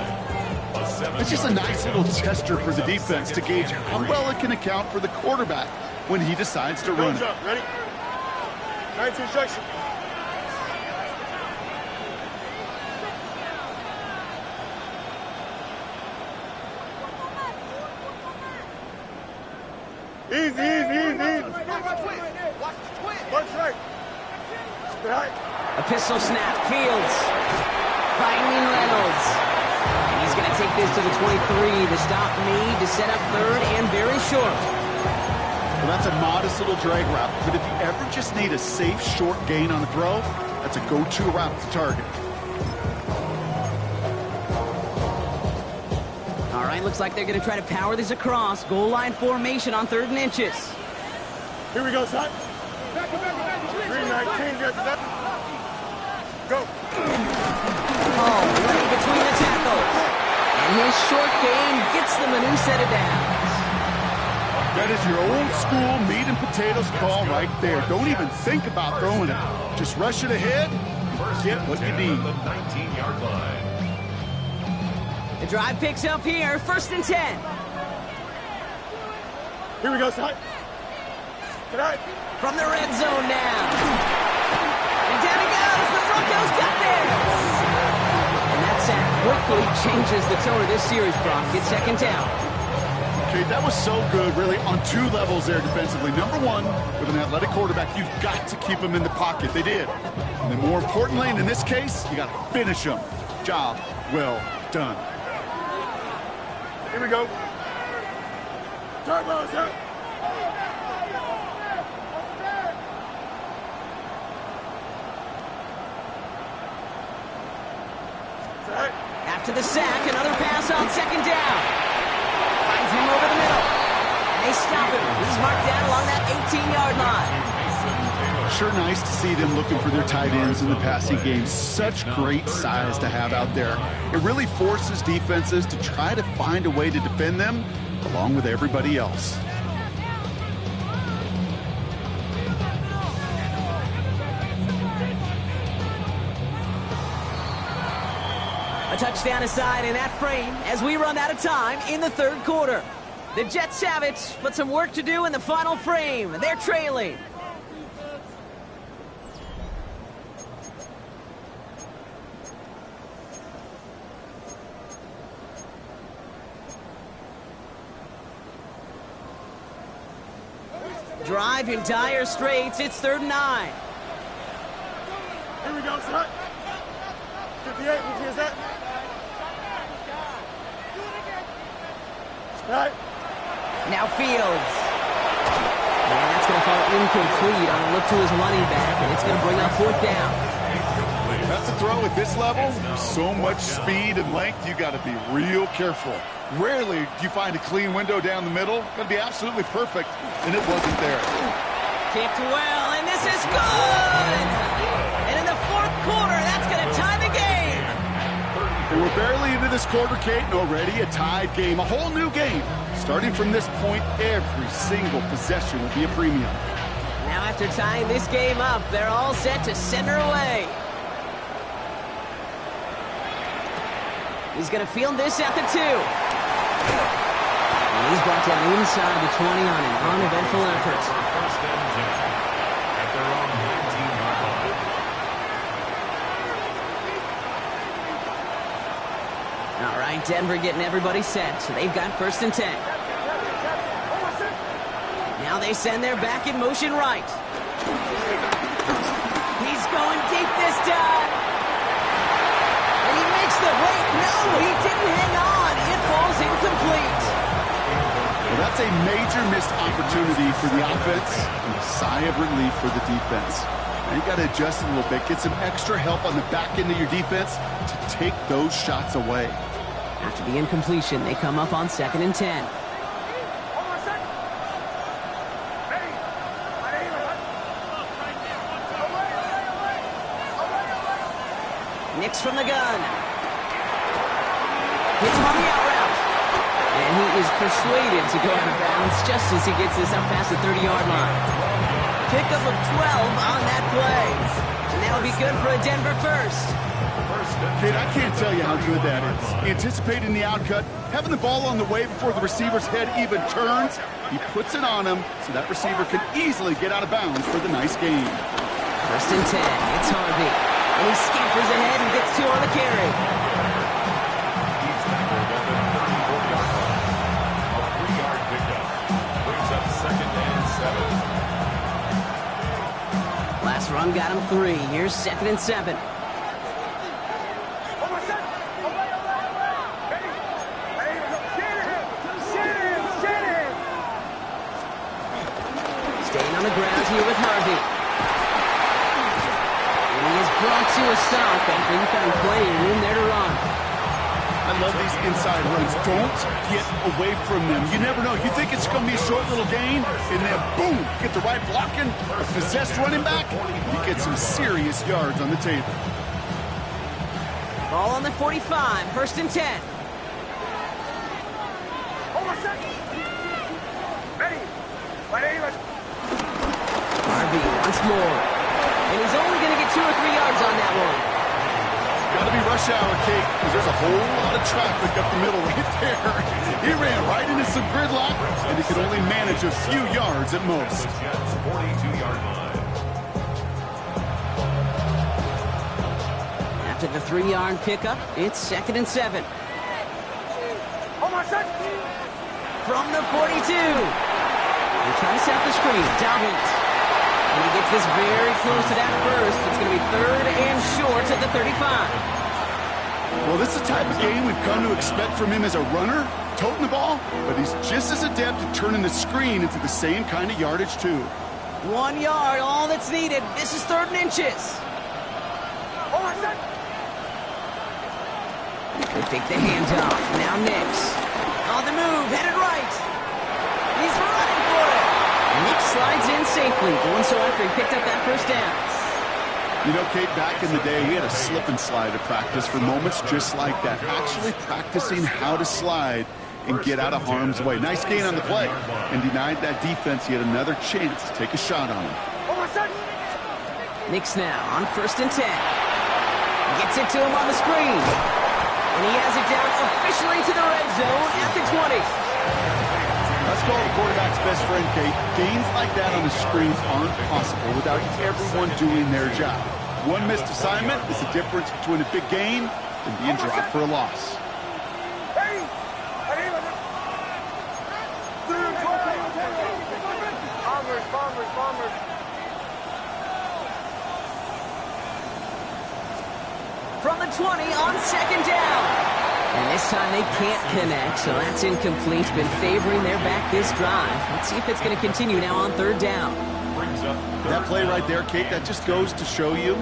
It's just a nice little tester for the defense to gauge how well it can account for the quarterback when he decides to run. Jump, ready? 19 instruction. Easy. Watch right. A pistol snap, Fields. Finding Reynolds. And he's going to take this to the 23 to stop Meade to set up 3rd and very short. Well, that's a modest little drag route, but if you ever just need a safe, short gain on a throw, that's a go-to route to target. All right, looks like they're going to try to power this across. Goal line formation on 3rd and inches. Here we go, son. 319 gets that. Go. Oh, right between the tackles. And his short gain gets them a new set of downs. That is your old school meat and potatoes call right there. Don't even think about throwing it. Just rush it ahead and get what you need. The 19-yard line. The drive picks up here, 1st and 10. Here we go, son. Tonight. From the red zone now. And down he goes. The Broncos got there. And that sack quickly changes the tone of this series, Brock. It's 2nd down. Okay, that was so good, really, on 2 levels there defensively. Number 1, with an athletic quarterback, you've got to keep him in the pocket. They did. And then more importantly, and in this case, you got to finish him. Job well done. Here we go. Turbo, sir. After the sack, another pass on second down. Finds him over the middle. And they stop him. He's marked down along that 18-yard line. Sure nice to see them looking for their tight ends in the passing game. Such great size to have out there. It really forces defenses to try to find a way to defend them along with everybody else. A touchdown aside in that frame as we run out of time in the third quarter. The Jets have it, but some work to do in the final frame. They're trailing. Drive in dire straits. It's 3rd and 9. Here we go, son. 58, which is that? Right. Now Fields. And that's going to fall incomplete on a look to his running back, and it's going to bring up 4th down. That's a throw at this level. So much speed and length, you got to be real careful. Rarely do you find a clean window down the middle. Going to be absolutely perfect, and it wasn't there. Kicked well, and this is good! And in the 4th quarter, that's going to tie the game. And we're barely into this quarter, Kate, and already a tied game. A whole new game. Starting from this point, every single possession will be a premium. Now after tying this game up, they're all set to send her away. He's going to field this at the 2. And he's brought down inside the 20 on an uneventful effort. 1st and 10 at their own 19-yard line. All right, Denver getting everybody set. So they've got 1st and 10. Now they send their back in motion right. He's going deep this time. And he makes the wait. No, he didn't hang on. It falls incomplete. Well, that's a major missed opportunity for the offense and a sigh of relief for the defense. Now you got to adjust a little bit, get some extra help on the back end of your defense to take those shots away. After the incompletion, they come up on 2nd and 10. Nix from the gun. Hits him on the out route. And he is persuaded to go out of bounds just as he gets this up past the 30-yard line. Pickup of 12 on that play. And that'll be good for a Denver first. Kid, I can't tell you how good that is. Anticipating the outcut, having the ball on the way before the receiver's head even turns, he puts it on him so that receiver can easily get out of bounds for the nice gain. 1st and 10, it's Harvey. And he scampers ahead and gets 2 on the carry. He's tackled at the 34-yard line. A 3-yard pickup brings up 2nd and 7. Last run got him 3. Here's 2nd and 7. Staying on the ground here with Harvey. And he is brought to a stop after he found plenty of room there to run. I love these inside runs. Don't get away from them. You never know. You think it's going to be a short little gain, and then boom, get the right blocking, a possessed running back, you get some serious yards on the table. Ball on the 45, 1st and 10. Harvey once more. And he's only going to get 2 or 3 yards on that one. Got to be rush hour, Kate, because there's a whole lot of traffic up the middle right there. He ran right into some gridlock, and he could only manage a few yards at most. Jets 42-yard line. After the 3-yard pickup, it's 2nd and 7. From the 42. They try to set up the screen. Doubled. And he gets this very close to that first. It's going to be 3rd and short at the 35. Well, this is the type of game we've come to expect from him as a runner, toting the ball, but he's just as adept at turning the screen into the same kind of yardage, too. 1 yard, all that's needed. This is 3rd and inches. They fake the handoff. Now Nix. On the move, headed right. He's running for it. Nix slides in safely, doing so after he picked up that first down. You know, Kate, back in the day, he had a slip and slide to practice for moments just like that. Actually practicing how to slide and get out of harm's way. Nice gain on the play. And denied that defense. He had another chance to take a shot on him. Nix now on 1st and 10. Gets it to him on the screen. And he has it down officially to the red zone at the 20. Let's call the quarterback's best friend, Kate. Gains like that on the screens aren't possible without everyone doing their job. One missed assignment is the difference between a big gain and being dropped for a loss. From the 20 on 2nd down. And this time they can't connect, so that's incomplete. Been favoring their back this drive. Let's see if it's going to continue now on 3rd down. That play right there, Kate, that just goes to show you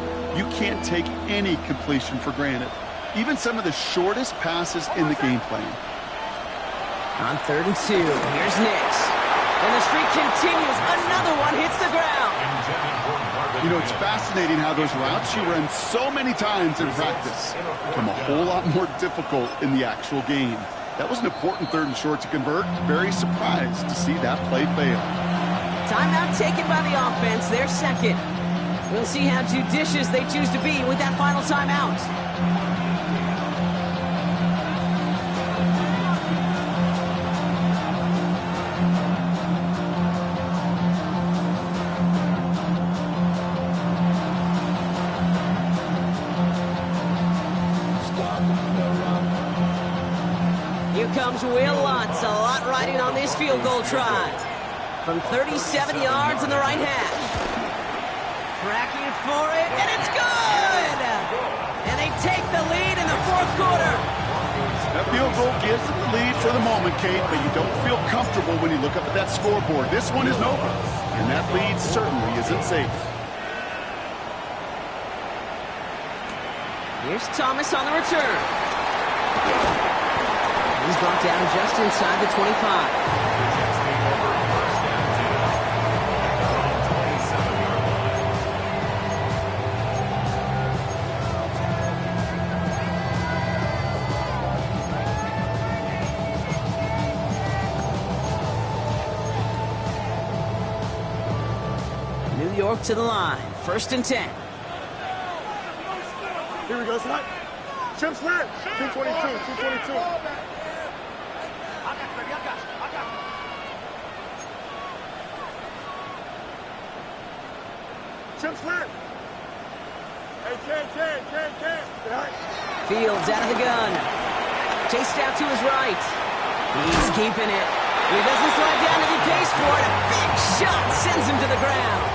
can't take any completion for granted. Even some of the shortest passes in the game plan. On 3rd and 2, here's Nix. And the streak continues. Another one hits the ground. You know, it's fascinating how those routes you run so many times in practice become a whole lot more difficult in the actual game. That was an important 3rd and short to convert. Very surprised to see that play fail. Timeout taken by the offense. Their 2nd. We'll see how judicious they choose to be with that final timeout. Here comes Will Lutz, a lot riding on this field goal try. From 37 yards in the right half. Tracking for it, and it's good! And they take the lead in the 4th quarter. That field goal gives them the lead for the moment, Kate, but you don't feel comfortable when you look up at that scoreboard. This one isn't over, and that lead certainly isn't safe. Here's Thomas on the return. He's brought down just inside the 25. New York to the line. 1st and 10. Here we go, Snap. Chip snap. 222, 222. Chip snap. Hey, Ken. Fields out of the gun. Chased out to his right. He's keeping it. He doesn't slide down and he pays for it. A big shot sends him to the ground.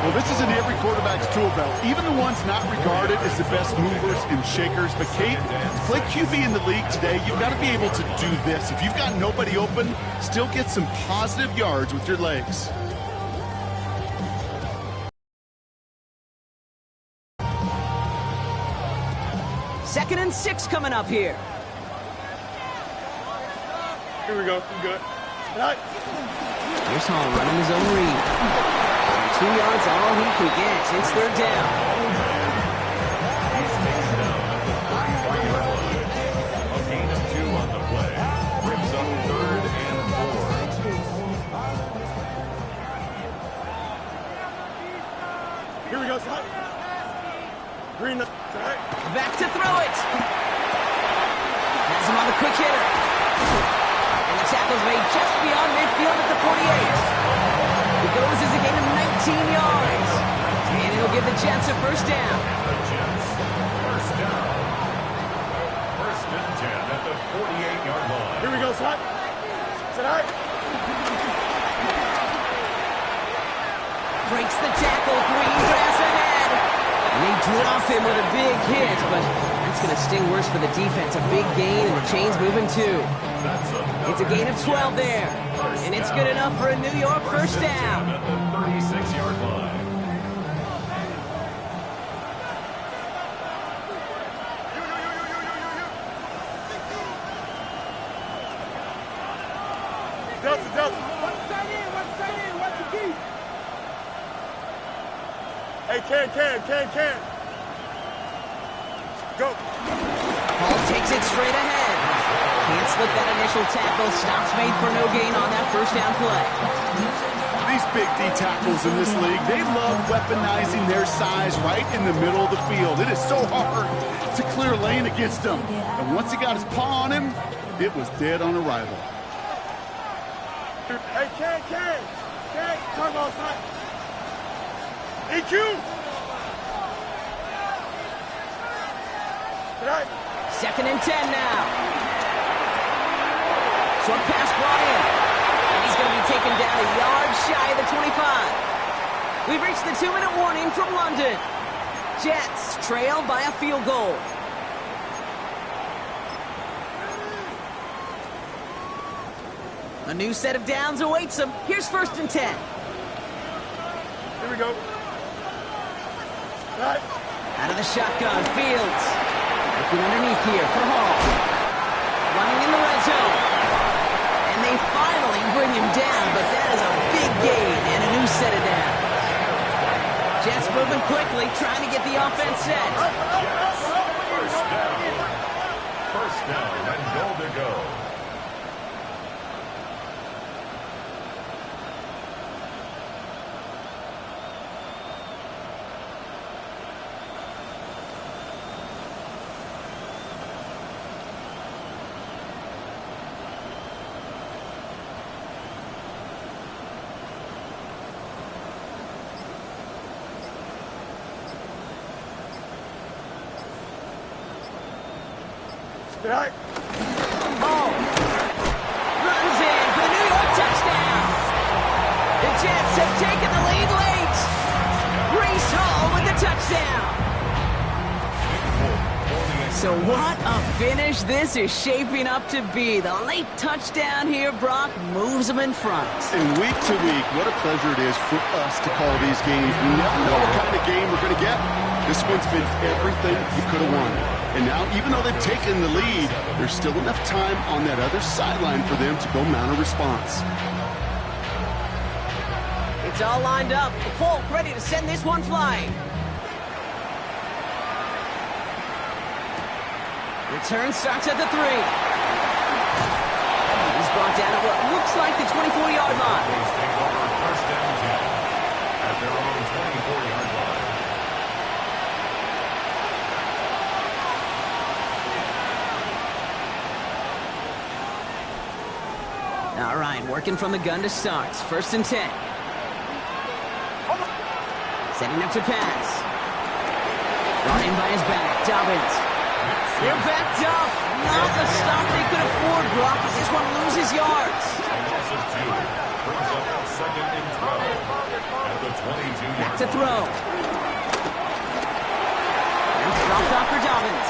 Well, this is in every quarterback's tool belt, even the ones not regarded as the best movers and shakers. But, Kate, to play QB in the league today, you've got to be able to do this. If you've got nobody open, still get some positive yards with your legs. Second and 6 coming up here. Here we go. You good. Right. Here's Hall running his own read. 2 yards, all he can get. It's 3rd down. He's taken down at the 33-yard line. A gain of 2 on the play. Brings up 3rd and 4. Here we go, Snap. Green. Right. Back to throw it. Has him on the quick hitter. And the tackle's made just beyond midfield at the 48. It goes as a gain of 19 yards. And it'll give the Jets a 1st down. The Jets, 1st down. 1st and 10 at the 48-yard line. Here we go, Snap. Sit high. Breaks the tackle. Green grass ahead. And they drop him with a big hit, but that's going to sting worse for the defense. A big gain, and the chain's moving too. It's a gain of 12 there. And it's good enough for a New York 1st down. At the 36-yard line. Can. Go. Hall takes it straight ahead. Can't slip that initial tackle. Stops made for no gain on that first down play. These big D tackles in this league, they love weaponizing their size right in the middle of the field. It is so hard to clear lane against them. And once he got his paw on him, it was dead on arrival. Hey, Can. Come on, son. EQ. Right. 2nd and 10 now. Short pass brought in. And he's going to be taken down a yard shy of the 25. We've reached the 2-minute warning from London. Jets trail by a field goal. A new set of downs awaits them. Here's 1st and 10. Here we go. Right. Out of the shotgun, Fields. Looking underneath here for Hall. Running in the red zone. And they finally bring him down, but that is a big gain and a new set of downs. Jets moving quickly, trying to get the offense set. First down and goal to go. Right. Hall runs in for the New York touchdown. The Jets have taken the lead late. Brees Hall with the touchdown. So what a finish this is shaping up to be. The late touchdown here, Brock, moves them in front. And week to week, what a pleasure it is for us to call these games. We never know what kind of game we're going to get. This one's been everything you could have wanted. And now, even though they've taken the lead, there's still enough time on that other sideline for them to go mount a response. It's all lined up. Folk ready to send this one flying. Return starts at the 3. He's brought down at what looks like the 24-yard line. Please take over 1st down 10 at their own 24-yard line. All right, working from the gun to start. 1st and 10. Setting up to pass. Brought in by his back, Dobbins. They're backed up. Not the stop they could afford, Brock, as this one loses yards. A loss of 2 brings up 2nd and 12 at the 22-yard Back to throw. And dropped off for Dobbins.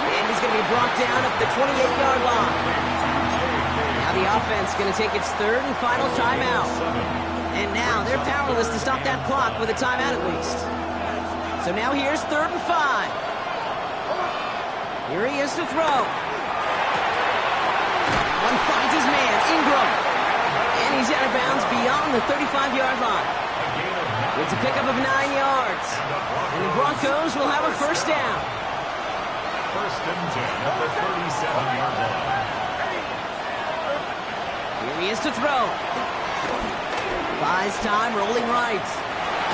And he's going to be brought down at the 28-yard line. Now the offense going to take its 3rd and final timeout. And now they're powerless to stop that clock with a timeout at least. So now here's 3rd and 5. Here he is to throw. One finds his man, Ingram. And he's out of bounds beyond the 35-yard line. It's a pickup of 9 yards. And the Broncos will have a 1st down. 1st and 10 at the 37-yard line. Here he is to throw. Buys time, rolling right.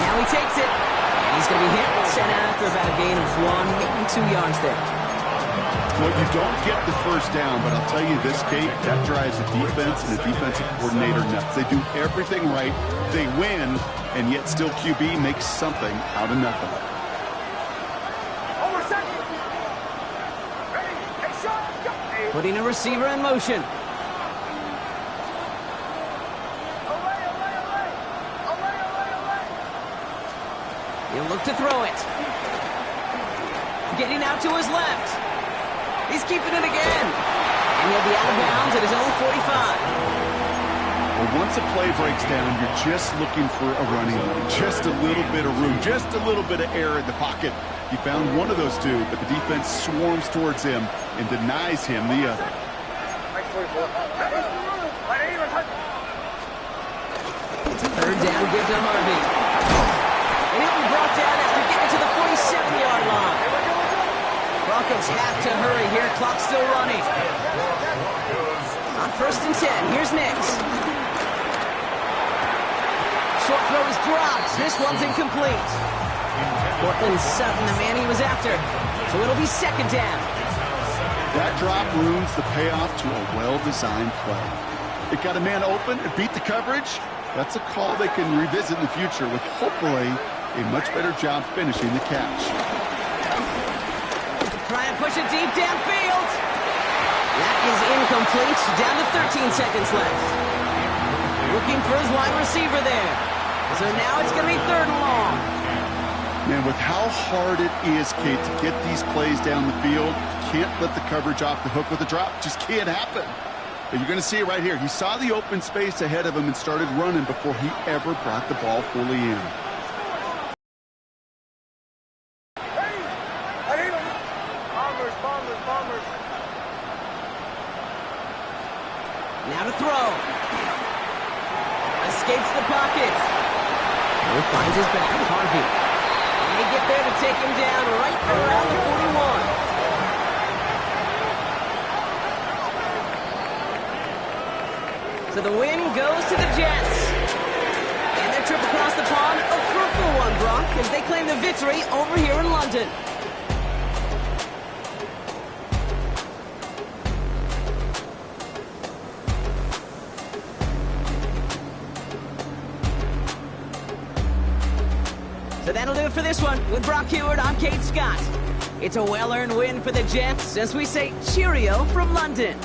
Now he takes it. And he's going to be hit and sent after about a gain of 1, maybe 2 yards there. Well, you don't get the 1st down, but I'll tell you this, Kate, that drives the defense and the defensive coordinator nuts. They do everything right, they win, and yet still QB makes something out of nothing. Putting a receiver in motion. He'll look to throw it. Getting out to his left. He's keeping it again. And he'll be out of bounds at his own 45. Well, once a play breaks down, you're just looking for a running lane. Just a little bit of room, just a little bit of air in the pocket. He found one of those two, but the defense swarms towards him and denies him the other. 3rd down, give to Harvey. And he'll be brought down Broncos have to hurry here. Clock's still running. On 1st and 10, here's Nix. Short throw is dropped. This one's incomplete. Cortland Sutton, the man he was after. So it'll be 2nd down. That drop ruins the payoff to a well-designed play. It got a man open, it beat the coverage. That's a call they can revisit in the future with hopefully a much better job finishing the catch. Try and push it deep downfield. That is incomplete. Down to 13 seconds left. Looking for his wide receiver there. So now it's going to be 3rd and long. Man, with how hard it is, Kate, to get these plays down the field, can't let the coverage off the hook with a drop. Just can't happen. But you're going to see it right here. He saw the open space ahead of him and started running before he ever brought the ball fully in. Now to throw. Escapes the pocket. He finds his back, Harvey. And they get there to take him down right around the 41. So the win goes to the Jets. And their trip across the pond, a fruitful one, Brock, as they claim the victory over here in London. So that'll do it for this one. With Brock Heward, I'm Kate Scott. It's a well-earned win for the Jets as we say cheerio from London.